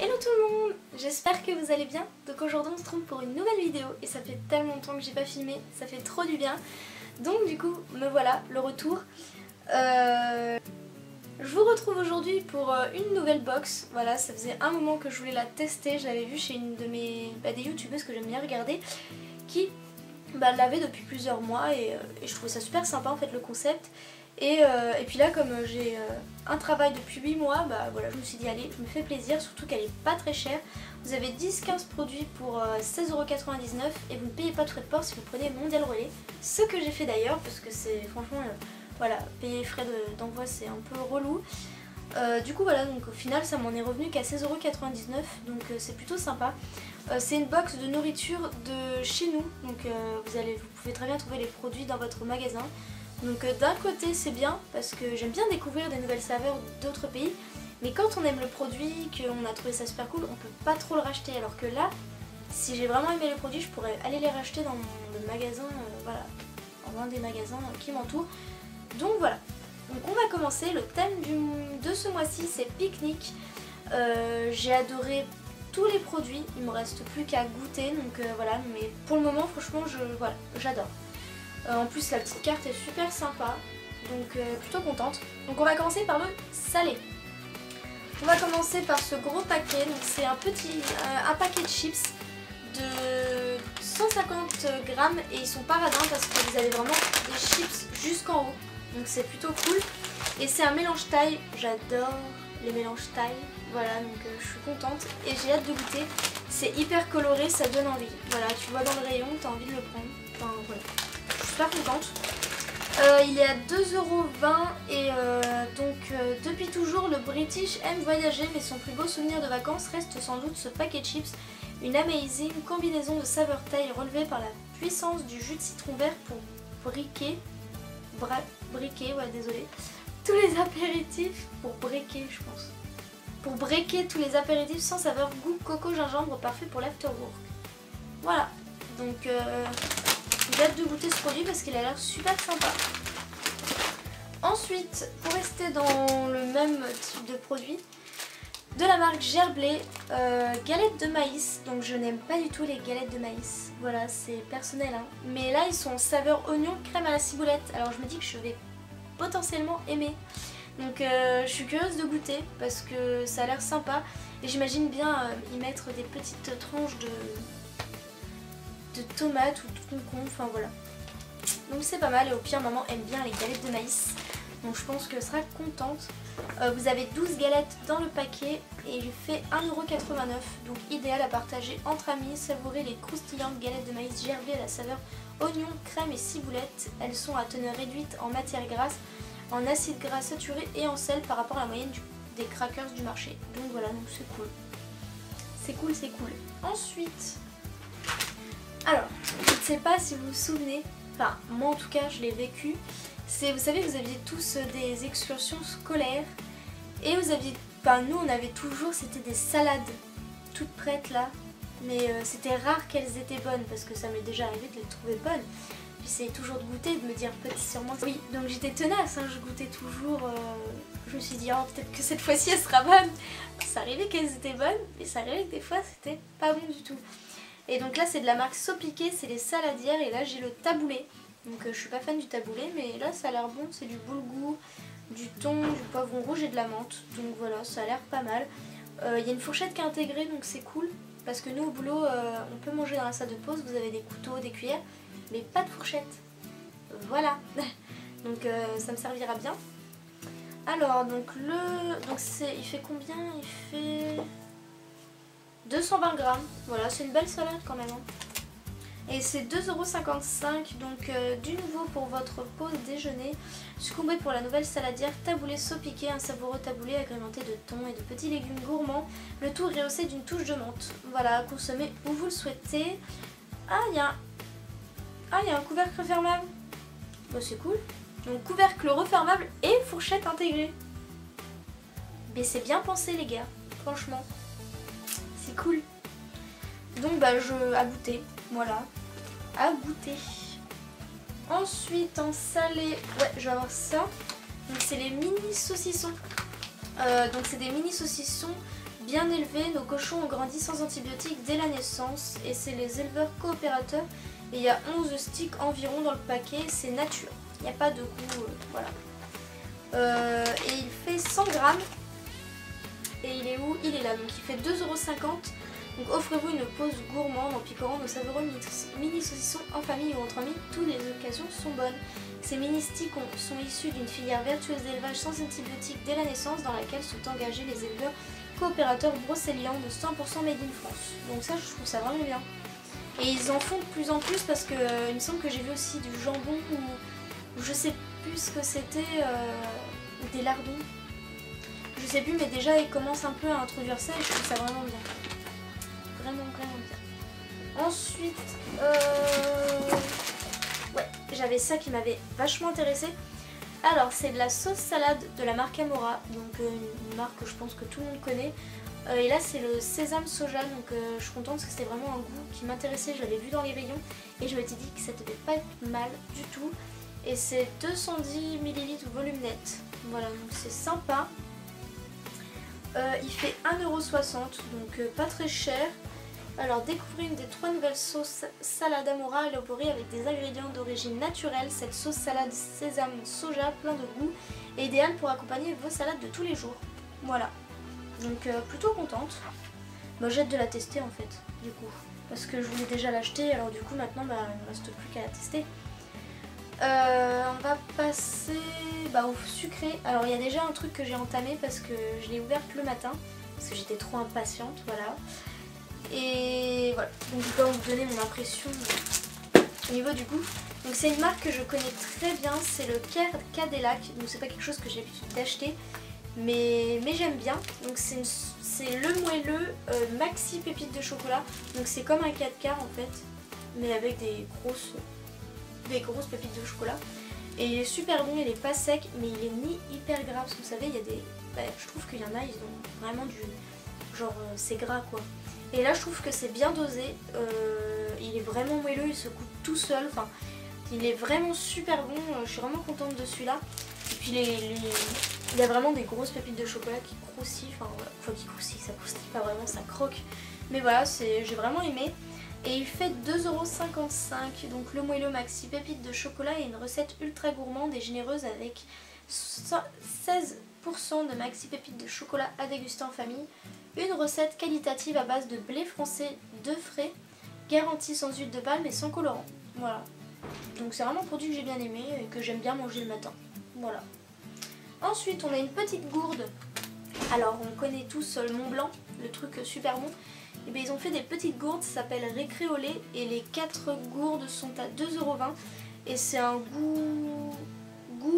Hello tout le monde, j'espère que vous allez bien. Donc aujourd'hui on se retrouve pour une nouvelle vidéo et ça fait tellement longtemps que j'ai pas filmé, ça fait trop du bien. Donc du coup me voilà, le retour. Je vous retrouve aujourd'hui pour une nouvelle box. Voilà, ça faisait un moment que je voulais la tester, j'avais vu chez une de mes des youtubeuses que j'aime bien regarder qui l'avait depuis plusieurs mois et je trouvais ça super sympa en fait le concept. Et puis là, comme j'ai un travail depuis 8 mois, voilà, je me suis dit allez, je me fais plaisir, surtout qu'elle est pas très chère. Vous avez 10-15 produits pour 16,99€ et vous ne payez pas de frais de port si vous prenez Mondial Relais. Ce que j'ai fait d'ailleurs, parce que c'est franchement, voilà, payer les frais d'envoi c'est un peu relou. Du coup voilà, donc au final ça m'en est revenu qu'à 16,99€, donc c'est plutôt sympa. C'est une box de nourriture de chez nous, donc vous pouvez très bien trouver les produits dans votre magasin. Donc d'un côté c'est bien parce que j'aime bien découvrir des nouvelles saveurs d'autres pays, mais quand on aime le produit, qu'on a trouvé ça super cool, on peut pas trop le racheter, alors que là, si j'ai vraiment aimé les produits, je pourrais aller les racheter dans le magasin, voilà, dans un des magasins qui m'entourent. Donc voilà, donc on va commencer, le thème de ce mois-ci c'est pique-nique. J'ai adoré tous les produits, il me reste plus qu'à goûter, donc voilà, mais pour le moment franchement voilà, j'adore. En plus la petite carte est super sympa, donc plutôt contente. Donc on va commencer par le salé. On va commencer par ce gros paquet, donc c'est un paquet de chips de 150 grammes et ils sont paradins parce que vous avez vraiment des chips jusqu'en haut, donc c'est plutôt cool. Et c'est un mélange taille, j'adore les mélanges taille, voilà, donc je suis contente et j'ai hâte de goûter. C'est hyper coloré, ça donne envie, voilà, tu vois dans le rayon, t'as envie de le prendre, enfin voilà. Je suis super contente. Il est à 2,20€ et donc depuis toujours le British aime voyager, mais son plus beau souvenir de vacances reste sans doute ce paquet de chips. Une amazing combinaison de saveurs taille relevée par la puissance du jus de citron vert pour briquer, ouais désolé, tous les apéritifs, pour briquer je pense. Pour breaker tous les apéritifs sans saveur, goût coco gingembre parfait pour l'afterwork. Voilà, donc j'ai hâte de goûter ce produit parce qu'il a l'air super sympa. Ensuite, pour rester dans le même type de produit, de la marque Gerblé, galettes de maïs. Donc je n'aime pas du tout les galettes de maïs, voilà, c'est personnel hein. Mais là ils sont saveur oignon, crème à la ciboulette, alors je me dis que je vais potentiellement aimer. Donc je suis curieuse de goûter parce que ça a l'air sympa et j'imagine bien y mettre des petites tranches de tomates ou de concombre, enfin voilà. Donc c'est pas mal et au pire maman aime bien les galettes de maïs, donc je pense qu'elle sera contente. Vous avez 12 galettes dans le paquet et il fait 1,89€, donc idéal à partager entre amis. Savourez les croustillantes galettes de maïs Gerblé à la saveur oignon, crème et ciboulette. Elles sont à teneur réduite en matière grasse, en acide gras saturé et en sel par rapport à la moyenne des crackers du marché. Donc voilà, donc c'est cool. C'est cool, c'est cool. Ensuite, alors, je ne sais pas si vous vous souvenez, enfin moi en tout cas je l'ai vécu, vous savez vous aviez tous des excursions scolaires et vous aviez, enfin nous on avait toujours, c'était des salades toutes prêtes là, mais c'était rare qu'elles étaient bonnes parce que ça m'est déjà arrivé de les trouver bonnes. J'essayais toujours de goûter, de me dire peut-être sûrement. Oui, donc j'étais tenace, hein, je goûtais toujours, je me suis dit oh, peut-être que cette fois-ci elle sera bonne. Ça arrivait qu'elles étaient bonnes, mais ça arrivait que des fois c'était pas bon du tout. Et donc là c'est de la marque Sopiqué, c'est les saladières et là j'ai le taboulé. Donc je suis pas fan du taboulé mais là ça a l'air bon, c'est du boulgour, du thon, du poivron rouge et de la menthe. Donc voilà, ça a l'air pas mal. Il y a une fourchette qui est intégrée donc c'est cool. Parce que nous au boulot on peut manger dans la salle de pause, vous avez des couteaux, des cuillères, mais pas de fourchette. Voilà. Donc ça me servira bien. Alors donc il fait combien? Il fait 220 grammes, voilà, c'est une belle salade quand même. Hein. Et c'est 2,55€, donc du nouveau pour votre pause déjeuner. Succombez pour la nouvelle saladière taboulé Sopiqué, un savoureux taboulé agrémenté de thon et de petits légumes gourmands. Le tout rehaussé d'une touche de menthe. Voilà, consommez où vous le souhaitez. Ah, il y a un couvercle refermable. Bah, c'est cool. Donc couvercle refermable et fourchette intégrée. Mais c'est bien pensé les gars, franchement. C'est cool. Donc à goûter, voilà, à goûter. Ensuite en salé, ouais je vais avoir ça. Donc c'est les mini saucissons. Donc c'est des mini saucissons Bien élevés, nos cochons ont grandi sans antibiotiques dès la naissance et c'est les éleveurs coopérateurs. Et il y a 11 sticks environ dans le paquet, c'est nature. Il n'y a pas de goût, voilà. Et il fait 100 grammes. Et il est où? Il est là, donc il fait 2,50 €. Donc offrez-vous une pause gourmande en picorant nos savoureux mini saucissons en famille ou entre amis, toutes les occasions sont bonnes. Ces mini sticks sont issus d'une filière vertueuse d'élevage sans antibiotiques dès la naissance dans laquelle sont engagés les éleveurs coopérateurs brocélians de 100% made in France. Donc ça, je trouve ça vraiment bien. Et ils en font de plus en plus parce que il me semble que j'ai vu aussi du jambon ou je sais plus ce que c'était, des lardons. Je sais plus, mais déjà ils commencent un peu à introduire ça et je trouve ça vraiment bien. Vraiment bien. Ensuite, ouais, j'avais ça qui m'avait vachement intéressée. Alors c'est de la sauce salade de la marque Amora, donc une marque que je pense que tout le monde connaît. Et là c'est le sésame soja, donc je suis contente parce que c'était vraiment un goût qui m'intéressait, je l'avais vu dans les rayons et je m'étais dit que ça devait pas être mal du tout. Et c'est 210 ml volume net, voilà, donc c'est sympa. Il fait 1,60 €, donc pas très cher. Alors découvrez une des 3 nouvelles sauces salade Amora élaborées avec des ingrédients d'origine naturelle. Cette sauce salade sésame soja plein de goût est idéale pour accompagner vos salades de tous les jours. Voilà, donc plutôt contente. Moi j'ai hâte de la tester en fait, du coup, parce que je voulais déjà l'acheter, alors du coup maintenant il ne me reste plus qu'à la tester. On va passer au sucré. Alors il y a déjà un truc que j'ai entamé parce que je l'ai ouverte le matin, parce que j'étais trop impatiente, voilà. Et voilà, donc je vais vous donner mon impression au niveau du goût. Donc c'est une marque que je connais très bien, c'est le Cadillac. Donc c'est pas quelque chose que j'ai l'habitude d'acheter, mais j'aime bien. Donc c'est le moelleux maxi pépites de chocolat. Donc c'est comme un 4 quarts en fait, mais avec des grosses pépites de chocolat. Et il est super bon, il est pas sec, mais il est ni hyper gras. Parce que vous savez, il y a des... je trouve qu'il y en a, ils ont vraiment du... genre c'est gras quoi. Et là je trouve que c'est bien dosé, il est vraiment moelleux, il se goûte tout seul, enfin il est vraiment super bon, je suis vraiment contente de celui-là. Et puis il y a vraiment des grosses pépites de chocolat qui croustillent, enfin qui croustillent, ça croustille pas vraiment, ça croque. Mais voilà, j'ai vraiment aimé. Et il fait 2,55 €, donc le moelleux maxi pépites de chocolat est une recette ultra gourmande et généreuse avec 16% de maxi pépites de chocolat à déguster en famille. Une recette qualitative à base de blé français de frais, garantie sans huile de palme et sans colorant. Voilà. Donc c'est vraiment un produit que j'ai bien aimé et que j'aime bien manger le matin. Voilà. Ensuite on a une petite gourde. Alors on connaît tous le Mont Blanc, le truc super bon. Et bien ils ont fait des petites gourdes, ça s'appelle Récré au lait et les 4 gourdes sont à 2,20 € et c'est un goût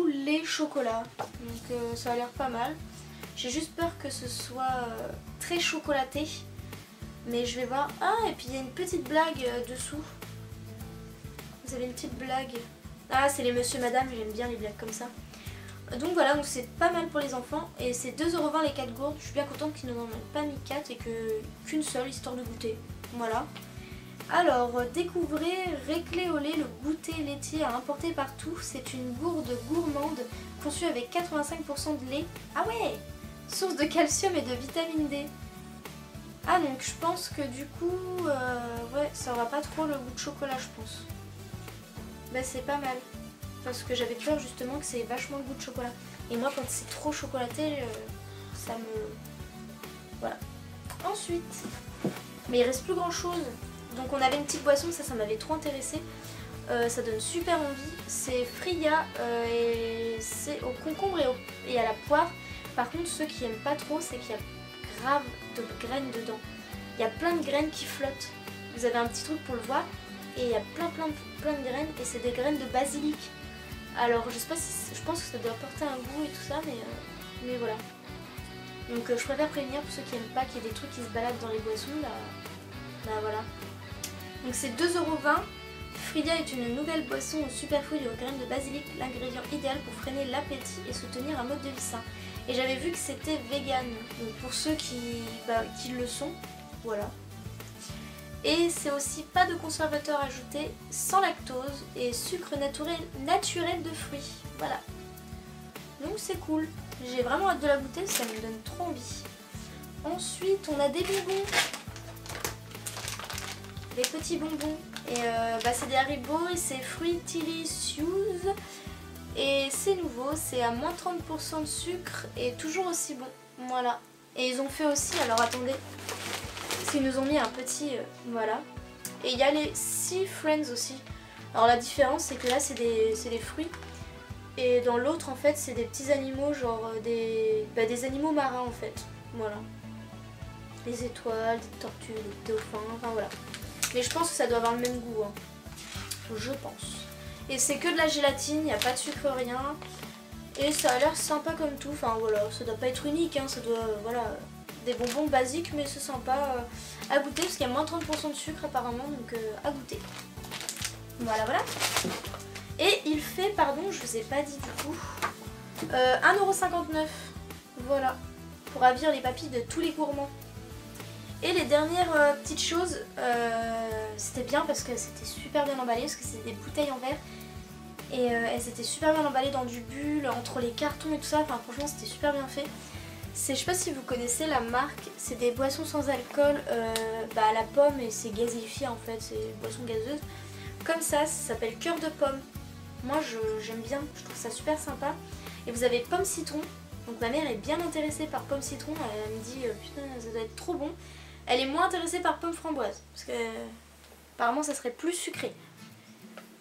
lait chocolat. Donc ça a l'air pas mal. J'ai juste peur que ce soit très chocolaté, mais je vais voir. Ah, et puis il y a une petite blague dessous. Vous avez une petite blague. Ah, c'est les monsieur madame, j'aime bien les blagues comme ça. Donc voilà, donc c'est pas mal pour les enfants et c'est 2,20 € les 4 gourdes. Je suis bien contente qu'ils n'en aient pas mis 4 et qu'une seule, histoire de goûter. Voilà. Alors, découvrez Réclé au lait, le goûter laitier à importer partout. C'est une gourde gourmande conçue avec 85% de lait. Ah ouais, source de calcium et de vitamine D. Ah donc je pense que du coup, ouais, ça aura pas trop le goût de chocolat je pense. Bah c'est pas mal. Parce que j'avais peur justement que c'est vachement le goût de chocolat. Et moi quand c'est trop chocolaté, ça me... Voilà. Ensuite, mais il reste plus grand chose. Donc on avait une petite boisson, ça m'avait trop intéressé. Ça donne super envie. C'est Fria et c'est au concombre et à la poire. Par contre, ceux qui aiment pas trop, c'est qu'il y a grave de graines dedans. Il y a plein de graines qui flottent. Vous avez un petit truc pour le voir. Et il y a plein de graines. Et c'est des graines de basilic. Alors, je sais pas si... Je pense que ça doit porter un goût et tout ça, mais voilà. Donc, je préfère prévenir pour ceux qui aiment pas qu'il y ait des trucs qui se baladent dans les boissons. Bah voilà. Donc, c'est 2,20 €. Fria est une nouvelle boisson aux superfoods et aux graines de basilic, l'ingrédient idéal pour freiner l'appétit et soutenir un mode de vie sain. Et j'avais vu que c'était vegan, donc pour ceux qui le sont, voilà. Et c'est aussi pas de conservateur ajouté, sans lactose et sucre naturel de fruits, voilà. Donc c'est cool, j'ai vraiment hâte de la goûter, ça me donne trop envie. Ensuite on a des bonbons. Des petits bonbons. Et c'est des Haribo et c'est Fruitilicious. Et c'est nouveau, c'est à moins 30% de sucre et toujours aussi bon. Voilà. Et ils ont fait aussi, alors attendez, parce qu'ils nous ont mis un petit, voilà. Et il y a les Sea Friends aussi. Alors la différence c'est que là c'est des fruits. Et dans l'autre en fait c'est des petits animaux, genre des animaux marins en fait. Voilà. Des étoiles, des tortues, des dauphins, enfin voilà. Mais je pense que ça doit avoir le même goût, hein. Je pense. Et c'est que de la gélatine, il n'y a pas de sucre, rien. Et ça a l'air sympa comme tout. Enfin voilà, ça doit pas être unique, hein. Ça doit, voilà, des bonbons basiques, mais c'est sympa à goûter parce qu'il y a moins 30% de sucre apparemment, donc à goûter. Voilà, voilà. Et il fait, pardon, je vous ai pas dit du coup, 1,59 €. Voilà, pour ravir les papilles de tous les gourmands. Et les dernières petites choses, c'était bien parce que c'était super bien emballé, parce que c'était des bouteilles en verre. Et elles étaient super bien emballées dans du bulle, entre les cartons et tout ça, enfin franchement c'était super bien fait. Je sais pas si vous connaissez la marque, c'est des boissons sans alcool à la pomme et c'est gazéifié en fait, c'est une boisson gazeuse. Comme ça s'appelle cœur de pomme. Moi j'aime bien, je trouve ça super sympa. Et vous avez pomme citron, donc ma mère est bien intéressée par pomme citron, elle me dit putain ça doit être trop bon. Elle est moins intéressée par pomme framboise, parce que apparemment ça serait plus sucré.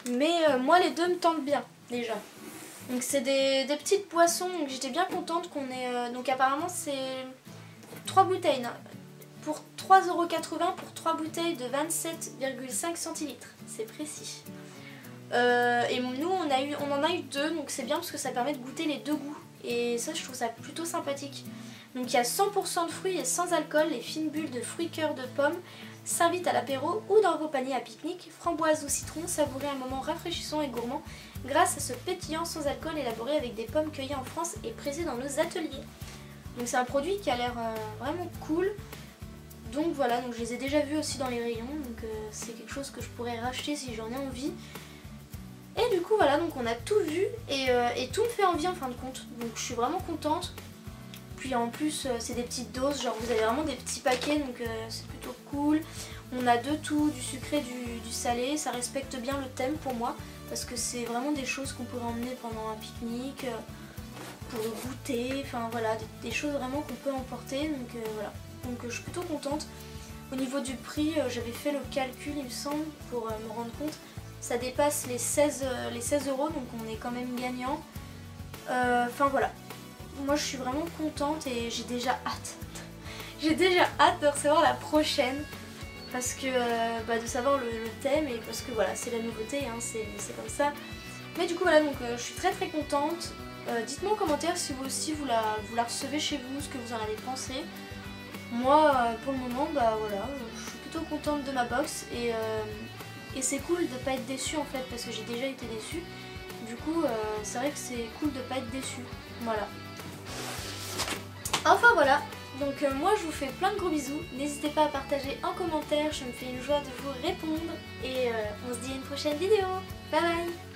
Mais moi les deux me tentent bien déjà. Donc c'est des petites boissons, donc j'étais bien contente qu'on ait... donc apparemment c'est 3 bouteilles, pour 3,80 € pour 3 bouteilles de 27,5 centilitres, c'est précis. Et nous on en a eu 2, donc c'est bien parce que ça permet de goûter les deux goûts. Et ça je trouve ça plutôt sympathique. Donc il y a 100% de fruits et sans alcool, les fines bulles de fruits cœur de pomme, servites à l'apéro ou dans vos paniers à pique-nique, framboise ou citron, savourez un moment rafraîchissant et gourmand grâce à ce pétillant sans alcool élaboré avec des pommes cueillies en France et pressées dans nos ateliers. Donc c'est un produit qui a l'air vraiment cool. Donc voilà, donc je les ai déjà vus aussi dans les rayons, donc c'est quelque chose que je pourrais racheter si j'en ai envie. Et du coup voilà, donc on a tout vu et tout me fait envie en fin de compte, donc je suis vraiment contente. Puis en plus c'est des petites doses, genre vous avez vraiment des petits paquets, donc c'est plutôt cool. On a de tout, du sucré, du salé, ça respecte bien le thème pour moi, parce que c'est vraiment des choses qu'on pourrait emmener pendant un pique-nique, pour goûter, enfin voilà, des choses vraiment qu'on peut emporter, donc voilà. Donc je suis plutôt contente. Au niveau du prix, j'avais fait le calcul il me semble, pour me rendre compte, ça dépasse les 16 €, donc on est quand même gagnant. Enfin voilà. Moi je suis vraiment contente et j'ai déjà hâte. J'ai déjà hâte de recevoir la prochaine. Parce que de savoir le thème et parce que voilà c'est la nouveauté, hein, c'est comme ça. Mais du coup voilà, donc je suis très contente. Dites-moi en commentaire si vous aussi vous la recevez chez vous, ce que vous en avez pensé. Moi pour le moment voilà, je suis plutôt contente de ma box et c'est cool de pas être déçue en fait parce que j'ai déjà été déçue. Du coup c'est vrai que c'est cool de pas être déçue. Voilà. Enfin voilà, donc moi je vous fais plein de gros bisous, n'hésitez pas à partager en commentaire, je me fais une joie de vous répondre et on se dit à une prochaine vidéo, bye bye.